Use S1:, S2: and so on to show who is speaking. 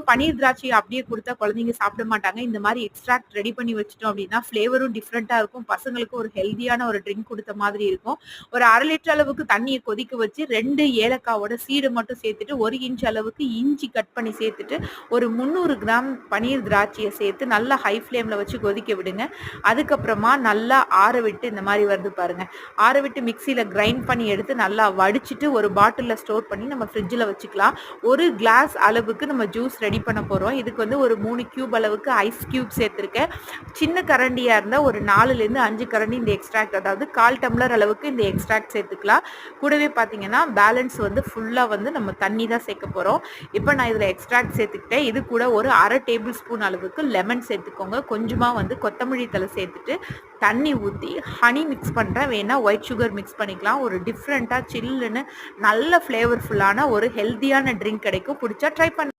S1: பன்னீர் திராட்சை அப்படியே குடுத்தா குழந்தைங்க சாப்பிட மாட்டாங்க. இந்த மாரி எக்ஸ்ட்ராக்ட் ரெடி பண்ணி வச்சுட்டோம் அப்படின்னா, ஃப்ளேவரும் டிஃபரெண்ட்டா இருக்கும். பசங்களுக்கு ஒரு ஹெல்தியான ஒரு ட்ரிங்க் குடுத்த மாதிரி இருக்கும். ஒரு 1/2 லிட்டர் அளவுக்கு தண்ணிய கொதிக்க வச்சு 2 ஏலக்காவோட சீடு மட்டும் சேர்த்துட்டு, 1 இன்ச் அளவுக்கு இஞ்சி கட் பண்ணி சேர்த்துட்டு, ஒரு 300 கிராம் பன்னீர் திராட்சைய சேர்த்து நல்லா ஹை ஃப்ளேம்ல வச்சு கொதிக்க விடுங்க. அதுக்கப்புறமா நல்லா ஆற விட்டு இந்த மாரி வருது பாருங்க. ஆற விட்டு மிக்ஸியில கிரைண்ட் பண்ணி எடுத்து நல்லா வடிச்சுட்டு ஒரு பாட்டில்ல ஸ்டோர் பண்ணி நம்ம ஃப்ரிட்ஜ்ல வச்சுக்கலாம். 1 கிளாஸ் அளவுக்கு நம்ம ஜூஸ் ரெடி பண்ண போறோம். இதுக்கு வந்து ஒரு 3 கியூப் அளவுக்கு ஐஸ் கியூப் சேர்த்திருக்கேன். சின்ன கரண்டியா இருந்தா ஒரு 4லேருந்து 5 கரண்டி இந்த எக்ஸ்ட்ராக்ட், அதாவது 1/4 டம்ளர் அளவுக்கு இந்த எக்ஸ்ட்ராக்ட் சேர்த்துக்கலாம். கூடவே பார்த்தீங்கன்னா, பேலன்ஸ் வந்து ஃபுல்லா வந்து நம்ம தண்ணி தான் சேர்க்க போறோம். இப்போ நான் இதுல எக்ஸ்ட்ராக்ட் சேர்த்துக்கிட்டேன். இது கூட ஒரு 1/2 டேபிள் ஸ்பூன் அளவுக்கு லெமன் சேர்த்துக்கோங்க. கொஞ்சமா வந்து கொத்தமல்லி தழை சேர்த்துட்டு தண்ணி ஊத்தி ஹனி மிக்ஸ் பண்றேன். வேணா ஒயிட் சுகர் மிக்ஸ் பண்ணிக்கலாம். ஒரு டிஃப்ரெண்ட்டா சில்லுன்னு நல்ல ஃப்ளேவர்ஃபுல்லான ஒரு ஹெல்தியான ட்ரிங்க் கிடைக்கும். புடிச்சா ட்ரை பண்ணுங்க.